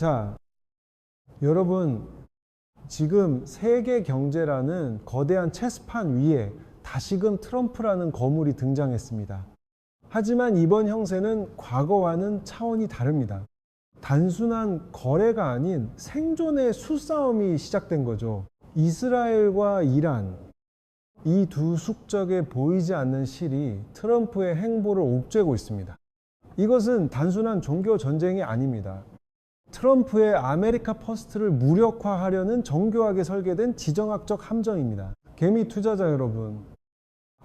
자, 여러분, 지금 세계 경제라는 거대한 체스판 위에 다시금 트럼프라는 거물이 등장했습니다. 하지만 이번 형세는 과거와는 차원이 다릅니다. 단순한 거래가 아닌 생존의 수싸움이 시작된 거죠. 이스라엘과 이란, 이 두 숙적에 보이지 않는 실이 트럼프의 행보를 옥죄고 있습니다. 이것은 단순한 종교 전쟁이 아닙니다. 트럼프의 아메리카 퍼스트를 무력화하려는 정교하게 설계된 지정학적 함정입니다. 개미 투자자 여러분,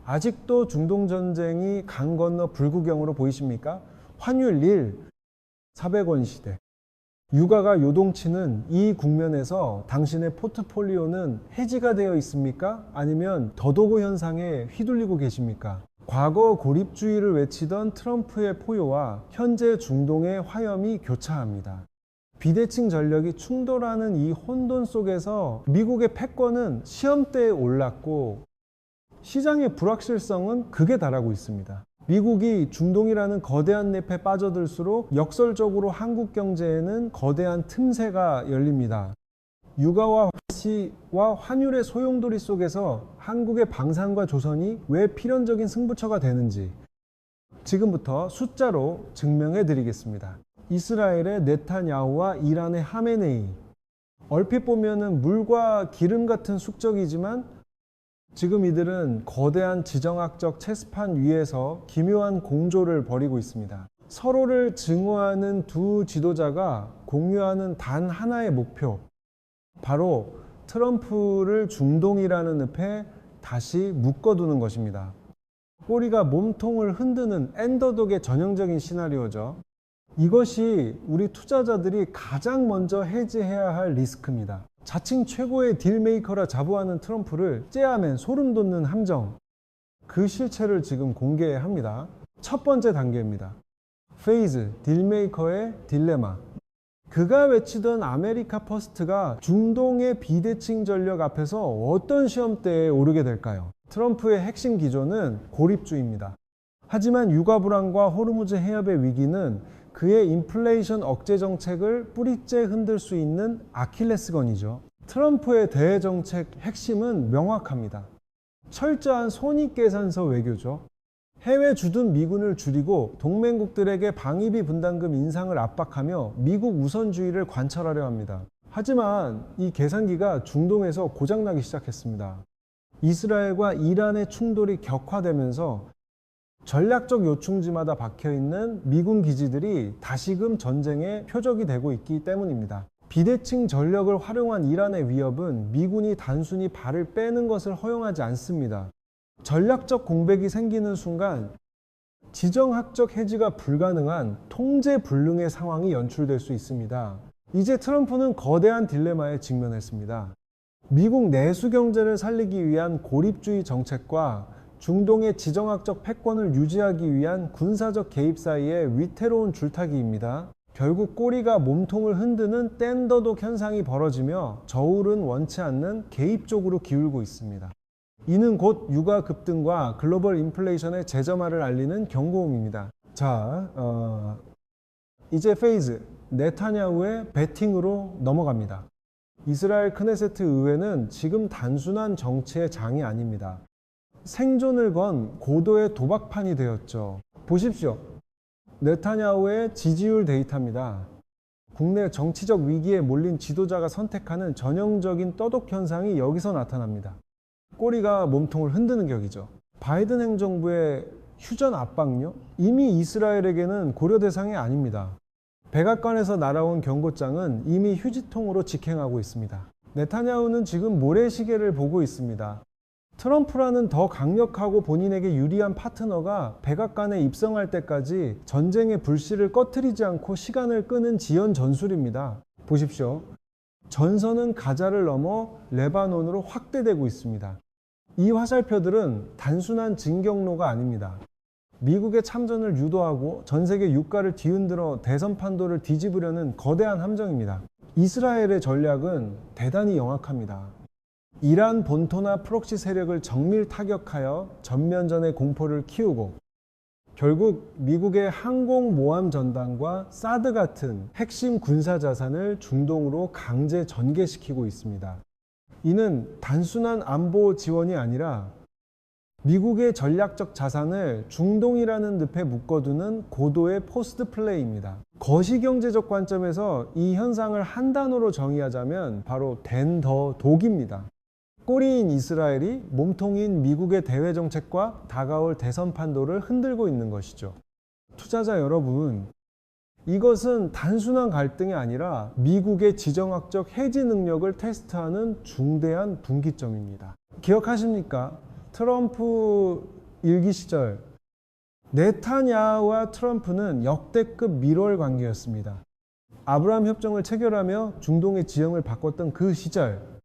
아직도 중동 전쟁이 강 건너 불구경으로 보이십니까? 환율 1, 400원 시대. 유가가 요동치는 이 국면에서 당신의 포트폴리오는 해지가 되어 있습니까? 아니면 더도고 현상에 휘둘리고 계십니까? 과거 고립주의를 외치던 트럼프의 포효와 현재 중동의 화염이 교차합니다. 비대칭 전력이 충돌하는 이 혼돈 속에서 미국의 패권은 시험대에 올랐고 시장의 불확실성은 극에 달하고 있습니다. 미국이 중동이라는 거대한 늪에 빠져들수록 역설적으로 한국 경제에는 거대한 틈새가 열립니다. 유가와 화시와 환율의 소용돌이 속에서 한국의 방산과 조선이 왜 필연적인 승부처가 되는지 지금부터 숫자로 증명해 드리겠습니다. 이스라엘의 네타냐후와 이란의 하메네이. 얼핏 보면은 물과 기름 같은 숙적이지만 지금 이들은 거대한 지정학적 체스판 위에서 기묘한 공조를 벌이고 있습니다. 서로를 증오하는 두 지도자가 공유하는 단 하나의 목표, 바로 트럼프를 중동이라는 늪에 다시 묶어두는 것입니다. 꼬리가 몸통을 흔드는 엔더독의 전형적인 시나리오죠. 이것이 우리 투자자들이 가장 먼저 해지해야 할 리스크입니다. 자칭 최고의 딜메이커라 자부하는 트럼프를 째야맨 소름 돋는 함정, 그 실체를 지금 공개합니다. 첫 번째 단계입니다. 페이즈, 딜메이커의 딜레마. 그가 외치던 아메리카 퍼스트가 중동의 비대칭 전력 앞에서 어떤 시험대에 오르게 될까요? 트럼프의 핵심 기조는 고립주의입니다. 하지만 유가 불안과 호르무즈 해협의 위기는 그의 인플레이션 억제 정책을 뿌리째 흔들 수 있는 아킬레스건이죠. 트럼프의 대외 정책 핵심은 명확합니다. 철저한 손익계산서 외교죠. 해외 주둔 미군을 줄이고 동맹국들에게 방위비 분담금 인상을 압박하며 미국 우선주의를 관철하려 합니다. 하지만 이 계산기가 중동에서 고장나기 시작했습니다. 이스라엘과 이란의 충돌이 격화되면서 전략적 요충지마다 박혀있는 미군 기지들이 다시금 전쟁의 표적이 되고 있기 때문입니다. 비대칭 전력을 활용한 이란의 위협은 미군이 단순히 발을 빼는 것을 허용하지 않습니다. 전략적 공백이 생기는 순간 지정학적 해지가 불가능한 통제불능의 상황이 연출될 수 있습니다. 이제 트럼프는 거대한 딜레마에 직면했습니다. 미국 내수 경제를 살리기 위한 고립주의 정책과 중동의 지정학적 패권을 유지하기 위한 군사적 개입 사이의 위태로운 줄타기입니다. 결국 꼬리가 몸통을 흔드는 뗀더독 현상이 벌어지며 저울은 원치 않는 개입 쪽으로 기울고 있습니다. 이는 곧 유가 급등과 글로벌 인플레이션의 재점화를 알리는 경고음입니다. 자, 이제 페이즈, 네타냐후의 배팅으로 넘어갑니다. 이스라엘 크네세트 의회는 지금 단순한 정치의 장이 아닙니다. 생존을 건 고도의 도박판이 되었죠. 보십시오. 네타냐후의 지지율 데이터입니다. 국내 정치적 위기에 몰린 지도자가 선택하는 전형적인 떠독 현상이 여기서 나타납니다. 꼬리가 몸통을 흔드는 격이죠. 바이든 행정부의 휴전 압박요? 이미 이스라엘에게는 고려 대상이 아닙니다. 백악관에서 날아온 경고장은 이미 휴지통으로 직행하고 있습니다. 네타냐후는 지금 모래시계를 보고 있습니다. 트럼프라는 더 강력하고 본인에게 유리한 파트너가 백악관에 입성할 때까지 전쟁의 불씨를 꺼트리지 않고 시간을 끄는 지연 전술입니다. 보십시오. 전선은 가자를 넘어 레바논으로 확대되고 있습니다. 이 화살표들은 단순한 진격로가 아닙니다. 미국의 참전을 유도하고 전 세계 유가를 뒤흔들어 대선 판도를 뒤집으려는 거대한 함정입니다. 이스라엘의 전략은 대단히 영악합니다. 이란 본토나 프록시 세력을 정밀 타격하여 전면전의 공포를 키우고 결국 미국의 항공모함 전단과 사드 같은 핵심 군사 자산을 중동으로 강제 전개시키고 있습니다. 이는 단순한 안보 지원이 아니라 미국의 전략적 자산을 중동이라는 늪에 묶어두는 고도의 포스트 플레이입니다. 거시경제적 관점에서 이 현상을 한 단어로 정의하자면 바로 된 더 독입니다. 꼬리인 이스라엘이 몸통인 미국의 대외 정책과 다가올 대선 판도를 흔들고 있는 것이죠. 투자자 여러분, 이것은 단순한 갈등이 아니라 미국의 지정학적 해지 능력을 테스트하는 중대한 분기점입니다. 기억하십니까? 트럼프 일기 시절 네타냐후와 트럼프는 역대급 밀월 관계였습니다. 아브라함 협정을 체결하며 중동의 지형을 바꿨던 그 시절,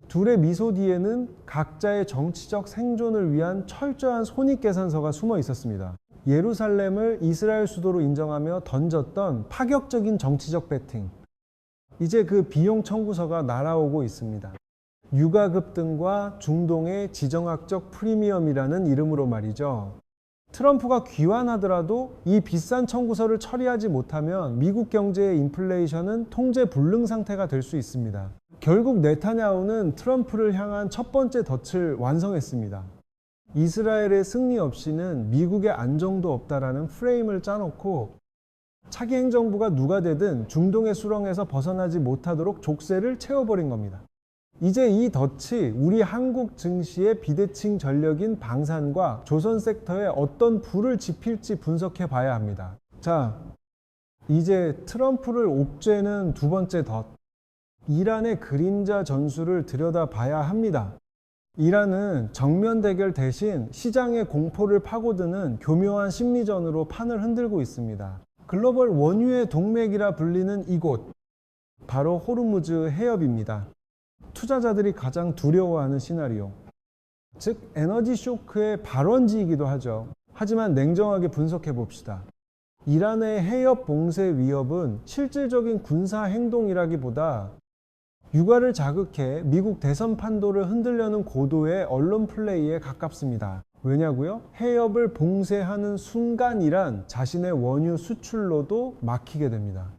둘의 미소 뒤에는 각자의 정치적 생존을 위한 철저한 손익계산서가 숨어 있었습니다. 예루살렘을 이스라엘 수도로 인정하며 던졌던 파격적인 정치적 배팅. 이제 그 비용 청구서가 날아오고 있습니다. 유가급 등과 중동의 지정학적 프리미엄이라는 이름으로 말이죠. 트럼프가 귀환하더라도 이 비싼 청구서를 처리하지 못하면 미국 경제의 인플레이션은 통제 불능 상태가 될 수 있습니다. 결국 네타냐후는 트럼프를 향한 첫 번째 덫을 완성했습니다. 이스라엘의 승리 없이는 미국의 안정도 없다라는 프레임을 짜놓고 차기 행정부가 누가 되든 중동의 수렁에서 벗어나지 못하도록 족쇄를 채워버린 겁니다. 이제 이 덫이 우리 한국 증시의 비대칭 전력인 방산과 조선 섹터에 어떤 불을 지필지 분석해 봐야 합니다. 자, 이제 트럼프를 옥죄는 두 번째 덫. 이란의 그림자 전술을 들여다봐야 합니다. 이란은 정면 대결 대신 시장의 공포를 파고드는 교묘한 심리전으로 판을 흔들고 있습니다. 글로벌 원유의 동맥이라 불리는 이곳, 바로 호르무즈 해협입니다. 투자자들이 가장 두려워하는 시나리오, 즉 에너지 쇼크의 발원지이기도 하죠. 하지만 냉정하게 분석해 봅시다. 이란의 해협 봉쇄 위협은 실질적인 군사 행동이라기보다 유가를 자극해 미국 대선 판도를 흔들려는 고도의 언론 플레이에 가깝습니다. 왜냐고요? 해협을 봉쇄하는 순간이란 자신의 원유 수출로도 막히게 됩니다.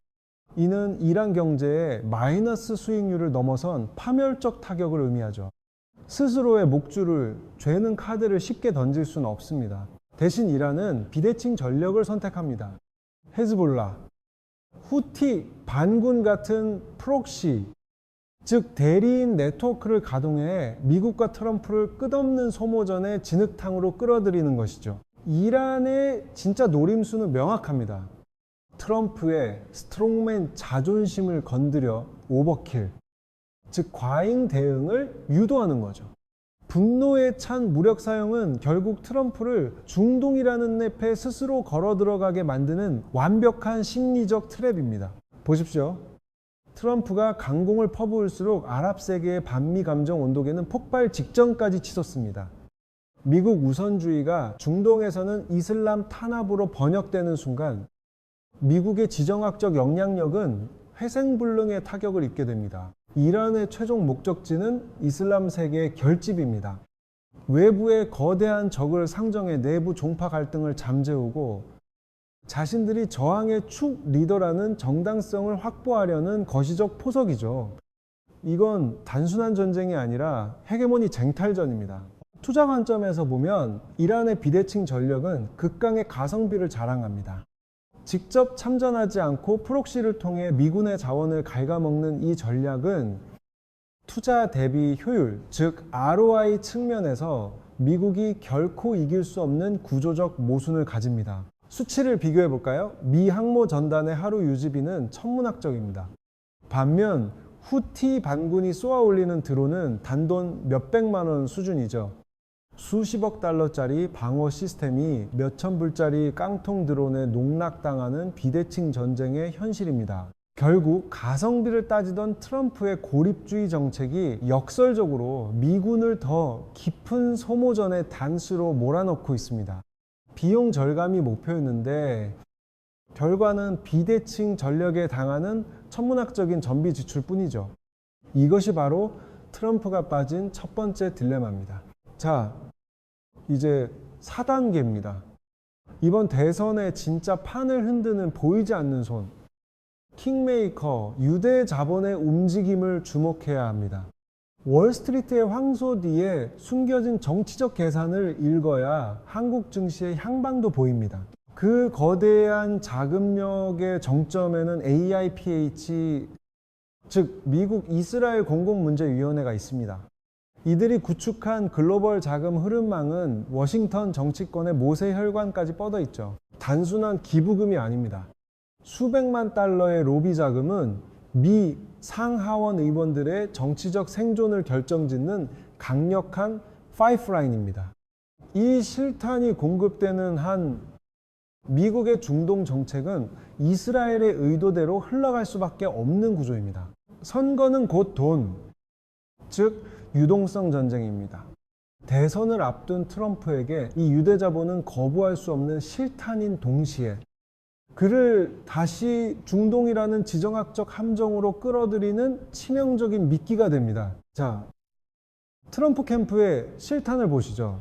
이는 이란 경제의 마이너스 수익률을 넘어선 파멸적 타격을 의미하죠. 스스로의 목줄을 죄는 카드를 쉽게 던질 수는 없습니다. 대신 이란은 비대칭 전력을 선택합니다. 헤즈볼라, 후티, 반군 같은 프록시, 즉 대리인 네트워크를 가동해 미국과 트럼프를 끝없는 소모전의 진흙탕으로 끌어들이는 것이죠. 이란의 진짜 노림수는 명확합니다. 트럼프의 스트롱맨 자존심을 건드려 오버킬, 즉 과잉 대응을 유도하는 거죠. 분노에 찬 무력 사용은 결국 트럼프를 중동이라는 늪에 스스로 걸어 들어가게 만드는 완벽한 심리적 트랩입니다. 보십시오. 트럼프가 강공을 퍼부을수록 아랍 세계의 반미 감정 온도계는 폭발 직전까지 치솟습니다. 미국 우선주의가 중동에서는 이슬람 탄압으로 번역되는 순간 미국의 지정학적 영향력은 회생불능의 타격을 입게 됩니다. 이란의 최종 목적지는 이슬람 세계의 결집입니다. 외부의 거대한 적을 상정해 내부 종파 갈등을 잠재우고 자신들이 저항의 축 리더라는 정당성을 확보하려는 거시적 포석이죠. 이건 단순한 전쟁이 아니라 헤게모니 쟁탈전입니다. 투자 관점에서 보면 이란의 비대칭 전력은 극강의 가성비를 자랑합니다. 직접 참전하지 않고 프록시를 통해 미군의 자원을 갉아먹는 이 전략은 투자 대비 효율, 즉 ROI 측면에서 미국이 결코 이길 수 없는 구조적 모순을 가집니다. 수치를 비교해 볼까요? 미 항모 전단의 하루 유지비는 천문학적입니다. 반면 후티 반군이 쏘아 올리는 드론은 단돈 몇백만 원 수준이죠. 수십억 달러짜리 방어 시스템이 몇천 불짜리 깡통 드론에 농락당하는 비대칭 전쟁의 현실입니다. 결국 가성비를 따지던 트럼프의 고립주의 정책이 역설적으로 미군을 더 깊은 소모전의 단수로 몰아넣고 있습니다. 비용 절감이 목표였는데 결과는 비대칭 전력에 당하는 천문학적인 전비 지출뿐이죠. 이것이 바로 트럼프가 빠진 첫 번째 딜레마입니다. 자, 이제 4단계입니다. 이번 대선에 진짜 판을 흔드는 보이지 않는 손, 킹메이커, 유대 자본의 움직임을 주목해야 합니다. 월스트리트의 황소 뒤에 숨겨진 정치적 계산을 읽어야 한국 증시의 향방도 보입니다. 그 거대한 자금력의 정점에는 AIPH, 즉 미국 이스라엘 공공문제위원회가 있습니다. 이들이 구축한 글로벌 자금 흐름망은 워싱턴 정치권의 모세혈관까지 뻗어 있죠. 단순한 기부금이 아닙니다. 수백만 달러의 로비 자금은 미 상하원 의원들의 정치적 생존을 결정짓는 강력한 파이프라인입니다. 이 실탄이 공급되는 한 미국의 중동 정책은 이스라엘의 의도대로 흘러갈 수밖에 없는 구조입니다. 선거는 곧 돈, 즉 유동성 전쟁입니다. 대선을 앞둔 트럼프에게 이 유대자본은 거부할 수 없는 실탄인 동시에 그를 다시 중동이라는 지정학적 함정으로 끌어들이는 치명적인 미끼가 됩니다. 자, 트럼프 캠프의 실탄을 보시죠.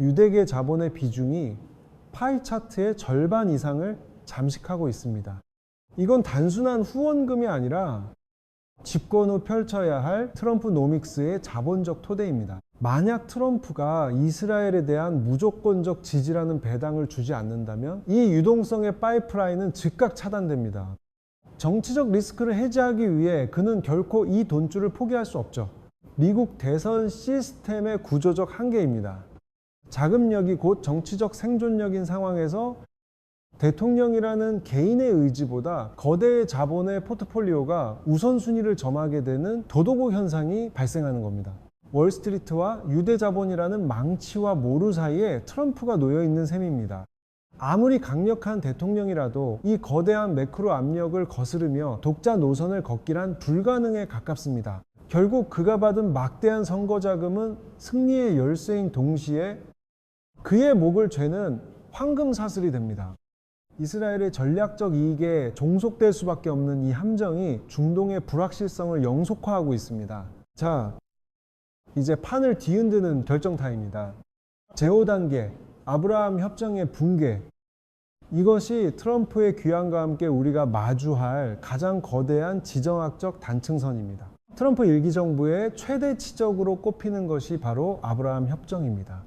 유대계 자본의 비중이 파이 차트의 절반 이상을 잠식하고 있습니다. 이건 단순한 후원금이 아니라 집권 후 펼쳐야 할 트럼프 노믹스의 자본적 토대입니다. 만약 트럼프가 이스라엘에 대한 무조건적 지지라는 배당을 주지 않는다면 이 유동성의 파이프라인은 즉각 차단됩니다. 정치적 리스크를 해지하기 위해 그는 결코 이 돈줄을 포기할 수 없죠. 미국 대선 시스템의 구조적 한계입니다. 자금력이 곧 정치적 생존력인 상황에서 대통령이라는 개인의 의지보다 거대 자본의 포트폴리오가 우선순위를 점하게 되는 도도고 현상이 발생하는 겁니다. 월스트리트와 유대 자본이라는 망치와 모루 사이에 트럼프가 놓여 있는 셈입니다. 아무리 강력한 대통령이라도 이 거대한 매크로 압력을 거스르며 독자 노선을 걷기란 불가능에 가깝습니다. 결국 그가 받은 막대한 선거 자금은 승리의 열쇠인 동시에 그의 목을 죄는 황금 사슬이 됩니다. 이스라엘의 전략적 이익에 종속될 수밖에 없는 이 함정이 중동의 불확실성을 영속화하고 있습니다. 자, 이제 판을 뒤흔드는 결정타입니다. 제5단계 아브라함 협정의 붕괴. 이것이 트럼프의 귀환과 함께 우리가 마주할 가장 거대한 지정학적 단층선입니다. 트럼프 일기 정부의 최대 치적으로 꼽히는 것이 바로 아브라함 협정입니다.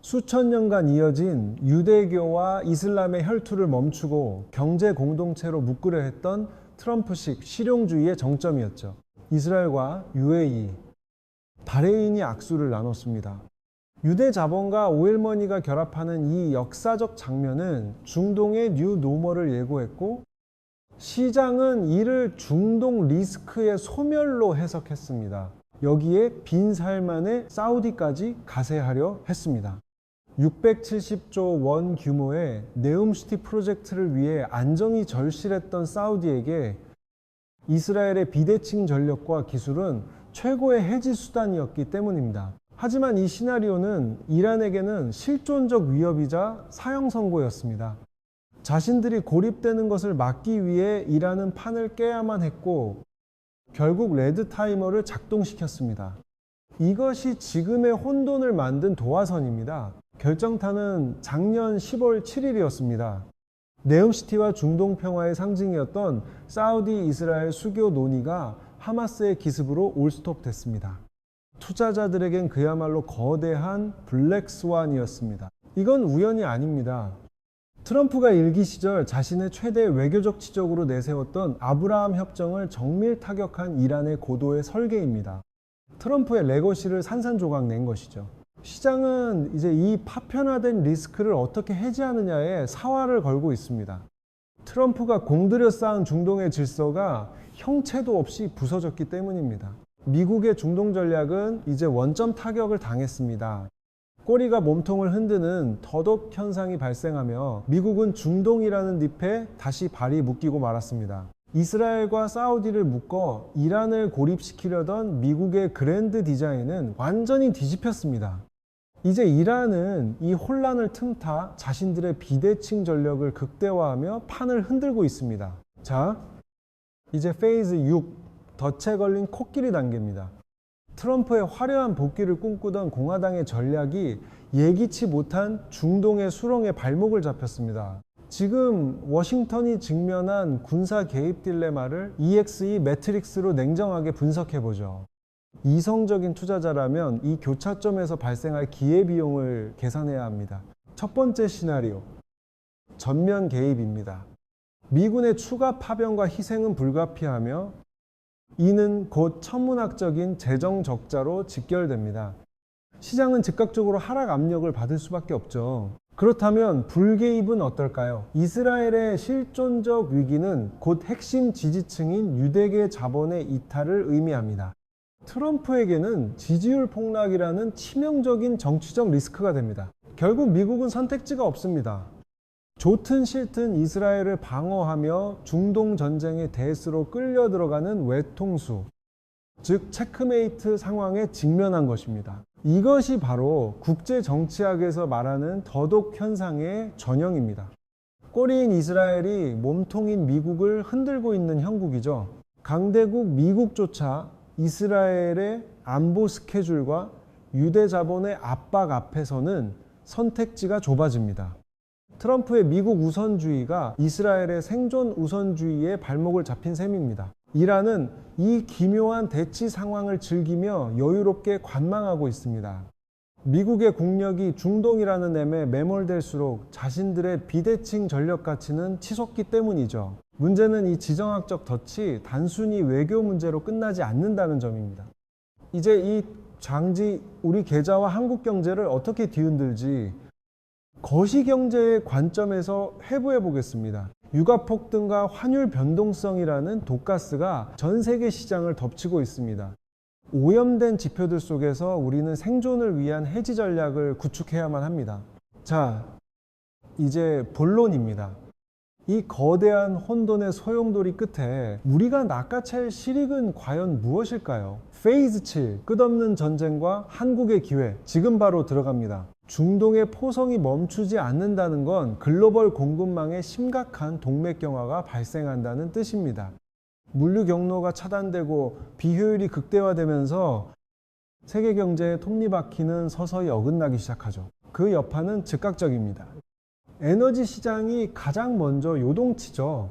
수천 년간 이어진 유대교와 이슬람의 혈투를 멈추고 경제 공동체로 묶으려 했던 트럼프식 실용주의의 정점이었죠. 이스라엘과 UAE, 바레인이 악수를 나눴습니다. 유대 자본과 오일머니가 결합하는 이 역사적 장면은 중동의 뉴 노멀을 예고했고 시장은 이를 중동 리스크의 소멸로 해석했습니다. 여기에 빈 살만의 사우디까지 가세하려 했습니다. 670조 원 규모의 네움시티 프로젝트를 위해 안정이 절실했던 사우디에게 이스라엘의 비대칭 전력과 기술은 최고의 해지 수단이었기 때문입니다. 하지만 이 시나리오는 이란에게는 실존적 위협이자 사형 선고였습니다. 자신들이 고립되는 것을 막기 위해 이란은 판을 깨야만 했고 결국 레드 타이머를 작동시켰습니다. 이것이 지금의 혼돈을 만든 도화선입니다. 결정타는 작년 10월 7일이었습니다. 네움시티와 중동 평화의 상징이었던 사우디 이스라엘 수교 논의가 하마스의 기습으로 올스톱됐습니다. 투자자들에겐 그야말로 거대한 블랙스완이었습니다. 이건 우연이 아닙니다. 트럼프가 일기 시절 자신의 최대 외교적 치적으로 내세웠던 아브라함 협정을 정밀 타격한 이란의 고도의 설계입니다. 트럼프의 레거시를 산산조각 낸 것이죠. 시장은 이제 이 파편화된 리스크를 어떻게 해지하느냐에 사활을 걸고 있습니다. 트럼프가 공들여 쌓은 중동의 질서가 형체도 없이 부서졌기 때문입니다. 미국의 중동 전략은 이제 원점 타격을 당했습니다. 꼬리가 몸통을 흔드는 더덕 현상이 발생하며 미국은 중동이라는 늪에 다시 발이 묶이고 말았습니다. 이스라엘과 사우디를 묶어 이란을 고립시키려던 미국의 그랜드 디자인은 완전히 뒤집혔습니다. 이제 이란은 이 혼란을 틈타 자신들의 비대칭 전력을 극대화하며 판을 흔들고 있습니다. 자, 이제 페이즈 6, 덫에 걸린 코끼리 단계입니다. 트럼프의 화려한 복귀를 꿈꾸던 공화당의 전략이 예기치 못한 중동의 수렁에 발목을 잡혔습니다. 지금 워싱턴이 직면한 군사 개입 딜레마를 EXE 매트릭스로 냉정하게 분석해보죠. 이성적인 투자자라면 이 교차점에서 발생할 기회비용을 계산해야 합니다. 첫 번째 시나리오, 전면 개입입니다. 미군의 추가 파병과 희생은 불가피하며 이는 곧 천문학적인 재정 적자로 직결됩니다. 시장은 즉각적으로 하락 압력을 받을 수밖에 없죠. 그렇다면 불개입은 어떨까요? 이스라엘의 실존적 위기는 곧 핵심 지지층인 유대계 자본의 이탈을 의미합니다. 트럼프에게는 지지율 폭락이라는 치명적인 정치적 리스크가 됩니다. 결국 미국은 선택지가 없습니다. 좋든 싫든 이스라엘을 방어하며 중동 전쟁의 대수로 끌려 들어가는 외통수, 즉 체크메이트 상황에 직면한 것입니다. 이것이 바로 국제 정치학에서 말하는 더독 현상의 전형입니다. 꼬리인 이스라엘이 몸통인 미국을 흔들고 있는 형국이죠. 강대국 미국조차 이스라엘의 안보 스케줄과 유대 자본의 압박 앞에서는 선택지가 좁아집니다. 트럼프의 미국 우선주의가 이스라엘의 생존 우선주의에 발목을 잡힌 셈입니다. 이란은 이 기묘한 대치 상황을 즐기며 여유롭게 관망하고 있습니다. 미국의 국력이 중동이라는 엠에 매몰될수록 자신들의 비대칭 전력 가치는 치솟기 때문이죠. 문제는 이 지정학적 덫이 단순히 외교 문제로 끝나지 않는다는 점입니다. 이제 이 장지 우리 계좌와 한국 경제를 어떻게 뒤흔들지 거시경제의 관점에서 해부해 보겠습니다. 유가 폭등과 환율 변동성이라는 독가스가 전 세계 시장을 덮치고 있습니다. 오염된 지표들 속에서 우리는 생존을 위한 해지 전략을 구축해야만 합니다. 자, 이제 본론입니다. 이 거대한 혼돈의 소용돌이 끝에 우리가 낚아챌 실익은 과연 무엇일까요? 페이즈 7, 끝없는 전쟁과 한국의 기회, 지금 바로 들어갑니다. 중동의 포성이 멈추지 않는다는 건 글로벌 공급망에 심각한 동맥경화가 발생한다는 뜻입니다. 물류 경로가 차단되고 비효율이 극대화되면서 세계 경제의 톱니바퀴는 서서히 어긋나기 시작하죠. 그 여파는 즉각적입니다. 에너지 시장이 가장 먼저 요동치죠.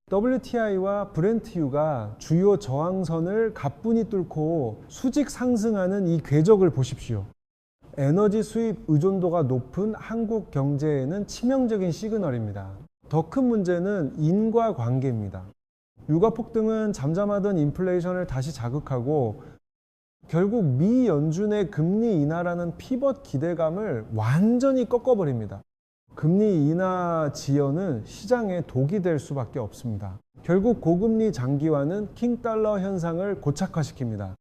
WTI와 브렌트유가 주요 저항선을 가뿐히 뚫고 수직 상승하는 이 궤적을 보십시오. 에너지 수입 의존도가 높은 한국 경제에는 치명적인 시그널입니다. 더 큰 문제는 인과관계입니다. 유가 폭등은 잠잠하던 인플레이션을 다시 자극하고 결국 미 연준의 금리 인하라는 피벗 기대감을 완전히 꺾어버립니다. 금리 인하 지연은 시장에 독이 될 수밖에 없습니다. 결국 고금리 장기화는 킹달러 현상을 고착화시킵니다.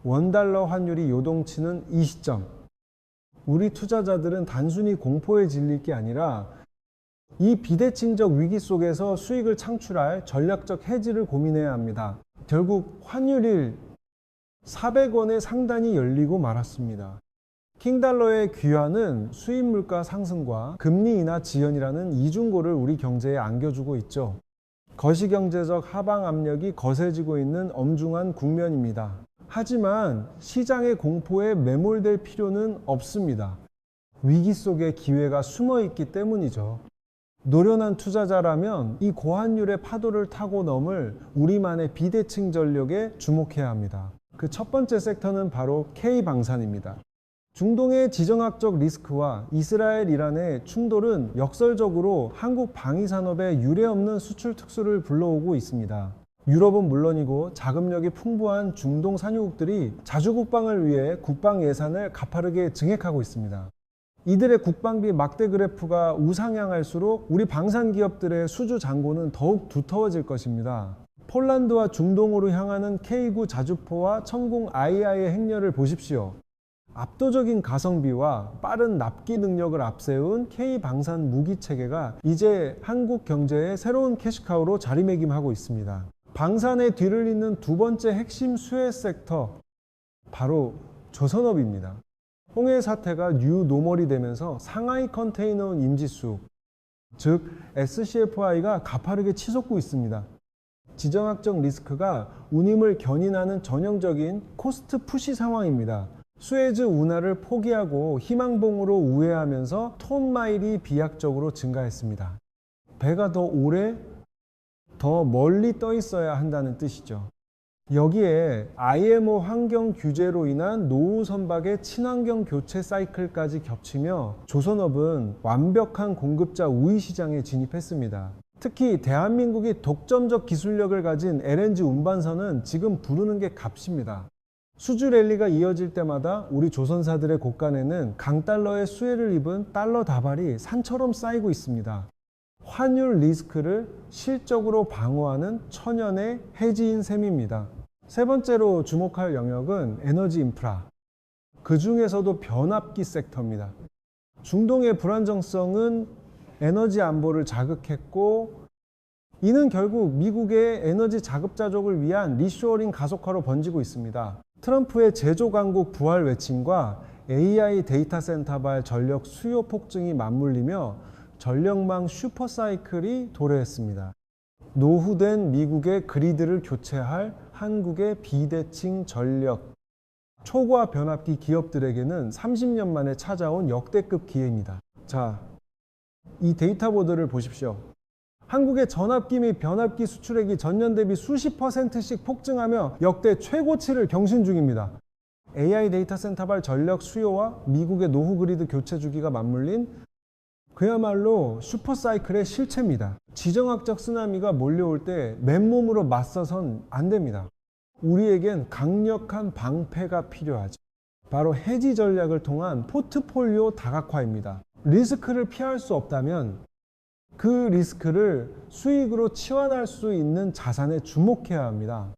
원달러 환율이 요동치는 이 시점, 우리 투자자들은 단순히 공포에 질릴 게 아니라 이 비대칭적 위기 속에서 수익을 창출할 전략적 해지를 고민해야 합니다. 결국 환율일 400원의 상단이 열리고 말았습니다. 킹달러의 귀환은 수입 물가 상승과 금리 인하 지연이라는 이중고를 우리 경제에 안겨주고 있죠. 거시경제적 하방 압력이 거세지고 있는 엄중한 국면입니다. 하지만 시장의 공포에 매몰될 필요는 없습니다. 위기 속에 기회가 숨어 있기 때문이죠. 노련한 투자자라면 이 고환율의 파도를 타고 넘을 우리만의 비대칭 전력에 주목해야 합니다. 그 첫 번째 섹터는 바로 K방산입니다. 중동의 지정학적 리스크와 이스라엘, 이란의 충돌은 역설적으로 한국 방위산업에 유례없는 수출 특수를 불러오고 있습니다. 유럽은 물론이고 자금력이 풍부한 중동 산유국들이 자주 국방을 위해 국방 예산을 가파르게 증액하고 있습니다. 이들의 국방비 막대 그래프가 우상향할수록 우리 방산 기업들의 수주 잔고는 더욱 두터워질 것입니다. 폴란드와 중동으로 향하는 K9 자주포와 천공 II의 행렬을 보십시오. 압도적인 가성비와 빠른 납기 능력을 앞세운 K방산 무기 체계가 이제 한국 경제의 새로운 캐시카우로 자리매김하고 있습니다. 방산의 뒤를 잇는 두 번째 핵심 수혜 섹터, 바로 조선업입니다. 홍해 사태가 뉴 노멀이 되면서 상하이 컨테이너운 임지수, 즉 SCFI가 가파르게 치솟고 있습니다. 지정학적 리스크가 운임을 견인하는 전형적인 코스트 푸시 상황입니다. 수에즈 운하를 포기하고 희망봉으로 우회하면서 톤 마일이 비약적으로 증가했습니다. 배가 더 오래, 더 멀리 떠 있어야 한다는 뜻이죠. 여기에 IMO 환경 규제로 인한 노후 선박의 친환경 교체 사이클까지 겹치며 조선업은 완벽한 공급자 우위 시장에 진입했습니다. 특히 대한민국이 독점적 기술력을 가진 LNG 운반선은 지금 부르는 게 값입니다. 수주 랠리가 이어질 때마다 우리 조선사들의 곳간에는 강달러의 수혜를 입은 달러 다발이 산처럼 쌓이고 있습니다. 환율 리스크를 실적으로 방어하는 천연의 해지인 셈입니다. 세 번째로 주목할 영역은 에너지 인프라. 그 중에서도 변압기 섹터입니다. 중동의 불안정성은 에너지 안보를 자극했고, 이는 결국 미국의 에너지 자급자족을 위한 리쇼어링 가속화로 번지고 있습니다. 트럼프의 제조 강국 부활 외침과 AI 데이터 센터발 전력 수요 폭증이 맞물리며 전력망 슈퍼사이클이 도래했습니다. 노후된 미국의 그리드를 교체할 한국의 비대칭 전력, 초과 변압기 기업들에게는 30년 만에 찾아온 역대급 기회입니다. 자, 이 데이터보드를 보십시오. 한국의 전압기 및 변압기 수출액이 전년 대비 수십 %씩 폭증하며 역대 최고치를 경신 중입니다. AI 데이터 센터발 전력 수요와 미국의 노후 그리드 교체 주기가 맞물린 그야말로 슈퍼사이클의 실체입니다. 지정학적 쓰나미가 몰려올 때 맨몸으로 맞서선 안 됩니다. 우리에겐 강력한 방패가 필요하죠. 바로 해지 전략을 통한 포트폴리오 다각화입니다. 리스크를 피할 수 없다면 그 리스크를 수익으로 치환할 수 있는 자산에 주목해야 합니다.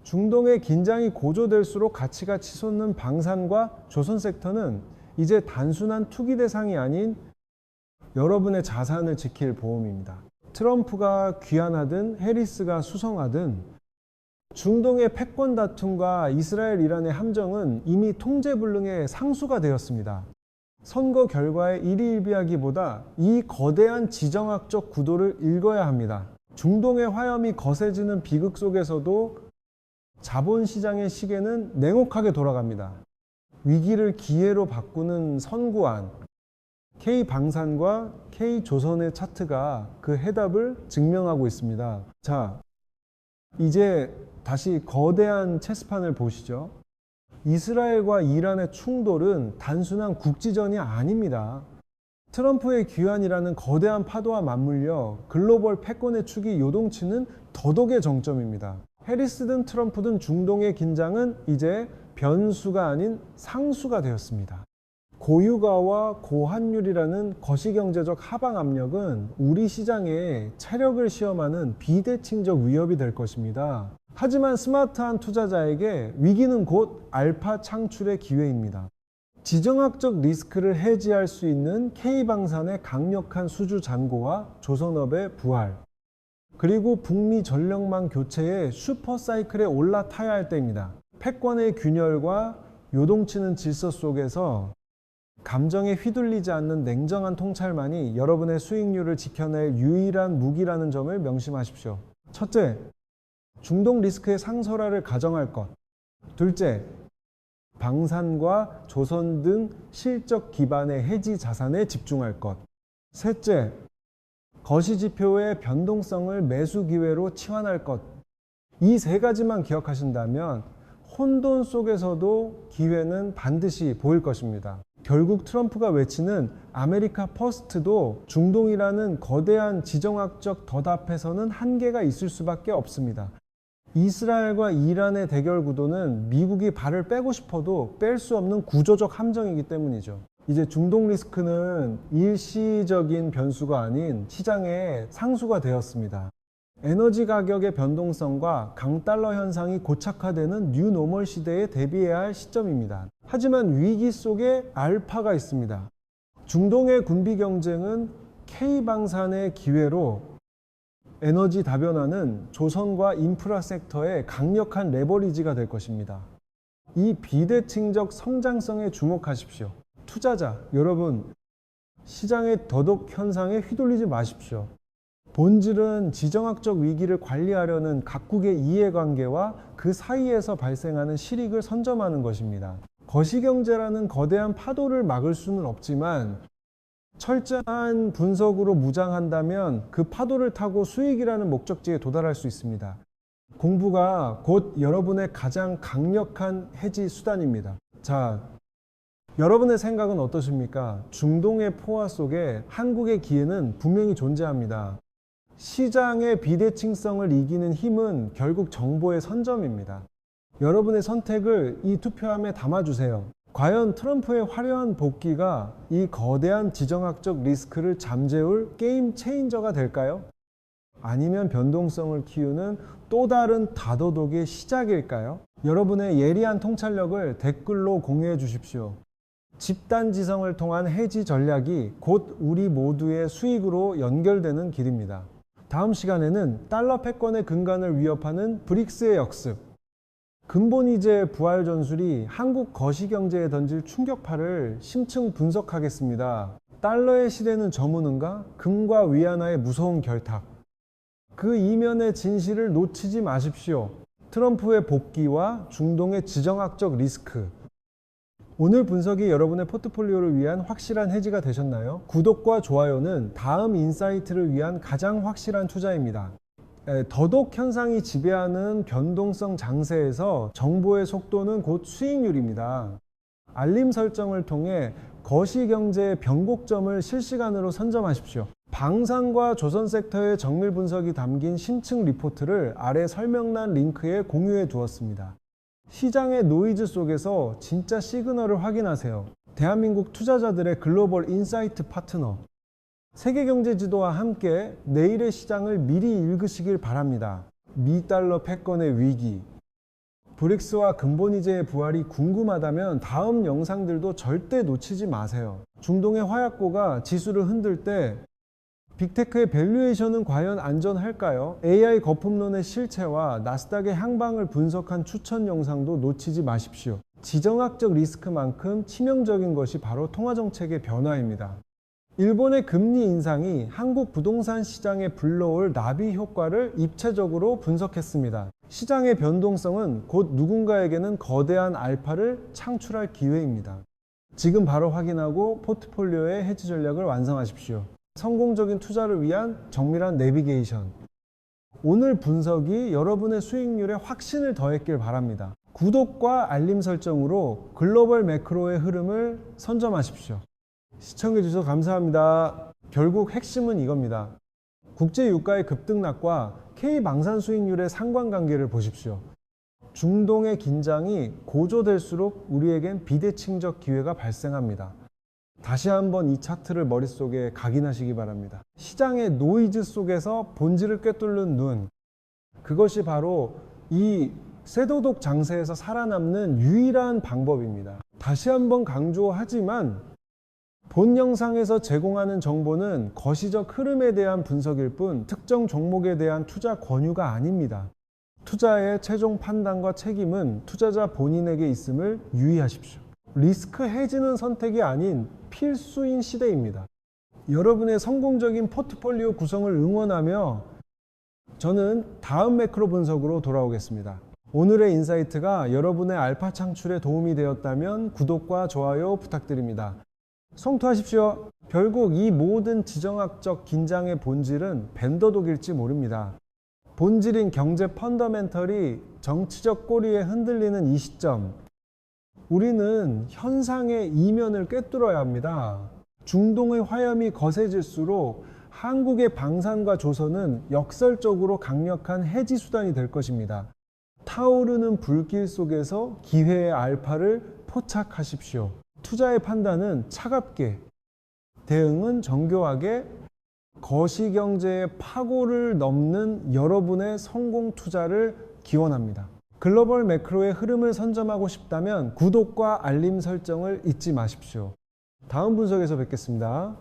중동의 긴장이 고조될수록 가치가 치솟는 방산과 조선 섹터는 이제 단순한 투기 대상이 아닌 여러분의 자산을 지킬 보험입니다. 트럼프가 귀환하든 해리스가 수성하든 중동의 패권 다툼과 이스라엘 이란의 함정은 이미 통제불능의 상수가 되었습니다. 선거 결과에 일희일비하기보다 이 거대한 지정학적 구도를 읽어야 합니다. 중동의 화염이 거세지는 비극 속에서도 자본시장의 시계는 냉혹하게 돌아갑니다. 위기를 기회로 바꾸는 선구안, K방산과 K조선의 차트가 그 해답을 증명하고 있습니다. 자, 이제 다시 거대한 체스판을 보시죠. 이스라엘과 이란의 충돌은 단순한 국지전이 아닙니다. 트럼프의 귀환이라는 거대한 파도와 맞물려 글로벌 패권의 축이 요동치는 더덕의 정점입니다. 해리스든 트럼프든 중동의 긴장은 이제 변수가 아닌 상수가 되었습니다. 고유가와 고환율이라는 거시경제적 하방 압력은 우리 시장에 체력을 시험하는 비대칭적 위협이 될 것입니다. 하지만 스마트한 투자자에게 위기는 곧 알파 창출의 기회입니다. 지정학적 리스크를 해지할 수 있는 K방산의 강력한 수주 잔고와 조선업의 부활, 그리고 북미 전력망 교체의 슈퍼사이클에 올라타야 할 때입니다. 패권의 균열과 요동치는 질서 속에서 감정에 휘둘리지 않는 냉정한 통찰만이 여러분의 수익률을 지켜낼 유일한 무기라는 점을 명심하십시오. 첫째, 중동 리스크의 상설화를 가정할 것. 둘째, 방산과 조선 등 실적 기반의 해지 자산에 집중할 것. 셋째, 거시지표의 변동성을 매수 기회로 치환할 것. 이 세 가지만 기억하신다면 혼돈 속에서도 기회는 반드시 보일 것입니다. 결국 트럼프가 외치는 아메리카 퍼스트도 중동이라는 거대한 지정학적 덫 앞에서는 한계가 있을 수밖에 없습니다. 이스라엘과 이란의 대결 구도는 미국이 발을 빼고 싶어도 뺄 수 없는 구조적 함정이기 때문이죠. 이제 중동 리스크는 일시적인 변수가 아닌 시장의 상수가 되었습니다. 에너지 가격의 변동성과 강달러 현상이 고착화되는 뉴노멀 시대에 대비해야 할 시점입니다. 하지만 위기 속에 알파가 있습니다. 중동의 군비 경쟁은 K방산의 기회로 에너지 다변화는 조선과 인프라 섹터의 강력한 레버리지가 될 것입니다. 이 비대칭적 성장성에 주목하십시오. 투자자, 여러분, 시장의 더덕 현상에 휘둘리지 마십시오. 본질은 지정학적 위기를 관리하려는 각국의 이해관계와 그 사이에서 발생하는 실익을 선점하는 것입니다. 거시경제라는 거대한 파도를 막을 수는 없지만 철저한 분석으로 무장한다면 그 파도를 타고 수익이라는 목적지에 도달할 수 있습니다. 공부가 곧 여러분의 가장 강력한 해지 수단입니다. 자, 여러분의 생각은 어떠십니까? 중동의 포화 속에 한국의 기회는 분명히 존재합니다. 시장의 비대칭성을 이기는 힘은 결국 정보의 선점입니다. 여러분의 선택을 이 투표함에 담아주세요. 과연 트럼프의 화려한 복귀가 이 거대한 지정학적 리스크를 잠재울 게임 체인저가 될까요? 아니면 변동성을 키우는 또 다른 다도독의 시작일까요? 여러분의 예리한 통찰력을 댓글로 공유해 주십시오. 집단지성을 통한 해지 전략이 곧 우리 모두의 수익으로 연결되는 길입니다. 다음 시간에는 달러 패권의 근간을 위협하는 브릭스의 역습, 근본이제 부활 전술이 한국 거시경제에 던질 충격파를 심층 분석하겠습니다. 달러의 시대는 저무는가? 금과 위안화의 무서운 결탁. 그 이면의 진실을 놓치지 마십시오. 트럼프의 복귀와 중동의 지정학적 리스크. 오늘 분석이 여러분의 포트폴리오를 위한 확실한 해지가 되셨나요? 구독과 좋아요는 다음 인사이트를 위한 가장 확실한 투자입니다. 더독 현상이 지배하는 변동성 장세에서 정보의 속도는 곧 수익률입니다. 알림 설정을 통해 거시경제의 변곡점을 실시간으로 선점하십시오. 방산과 조선 섹터의 정밀 분석이 담긴 심층 리포트를 아래 설명란 링크에 공유해 두었습니다. 시장의 노이즈 속에서 진짜 시그널을 확인하세요. 대한민국 투자자들의 글로벌 인사이트 파트너. 세계경제지도와 함께 내일의 시장을 미리 읽으시길 바랍니다. 미달러 패권의 위기, 브릭스와 근본이제의 부활이 궁금하다면 다음 영상들도 절대 놓치지 마세요. 중동의 화약고가 지수를 흔들 때 빅테크의 밸류에이션은 과연 안전할까요? AI 거품론의 실체와 나스닥의 향방을 분석한 추천 영상도 놓치지 마십시오. 지정학적 리스크만큼 치명적인 것이 바로 통화정책의 변화입니다. 일본의 금리 인상이 한국 부동산 시장에 불러올 나비 효과를 입체적으로 분석했습니다. 시장의 변동성은 곧 누군가에게는 거대한 알파를 창출할 기회입니다. 지금 바로 확인하고 포트폴리오의 해지 전략을 완성하십시오. 성공적인 투자를 위한 정밀한 내비게이션. 오늘 분석이 여러분의 수익률에 확신을 더했길 바랍니다. 구독과 알림 설정으로 글로벌 매크로의 흐름을 선점하십시오. 시청해주셔서 감사합니다. 결국 핵심은 이겁니다. 국제 유가의 급등락과 K방산 수익률의 상관관계를 보십시오. 중동의 긴장이 고조될수록 우리에겐 비대칭적 기회가 발생합니다. 다시 한번 이 차트를 머릿속에 각인하시기 바랍니다. 시장의 노이즈 속에서 본질을 꿰뚫는 눈. 그것이 바로 이 쇠도독 장세에서 살아남는 유일한 방법입니다. 다시 한번 강조하지만 본 영상에서 제공하는 정보는 거시적 흐름에 대한 분석일 뿐 특정 종목에 대한 투자 권유가 아닙니다. 투자의 최종 판단과 책임은 투자자 본인에게 있음을 유의하십시오. 리스크 해지는 선택이 아닌 필수인 시대입니다. 여러분의 성공적인 포트폴리오 구성을 응원하며 저는 다음 매크로 분석으로 돌아오겠습니다. 오늘의 인사이트가 여러분의 알파 창출에 도움이 되었다면 구독과 좋아요 부탁드립니다. 성투하십시오. 결국 이 모든 지정학적 긴장의 본질은 밴더독일지 모릅니다. 본질인 경제 펀더멘털이 정치적 꼬리에 흔들리는 이 시점, 우리는 현상의 이면을 꿰뚫어야 합니다. 중동의 화염이 거세질수록 한국의 방산과 조선은 역설적으로 강력한 해지 수단이 될 것입니다. 타오르는 불길 속에서 기회의 알파를 포착하십시오. 투자의 판단은 차갑게, 대응은 정교하게, 거시경제의 파고를 넘는 여러분의 성공 투자를 기원합니다. 글로벌 매크로의 흐름을 선점하고 싶다면 구독과 알림 설정을 잊지 마십시오. 다음 분석에서 뵙겠습니다.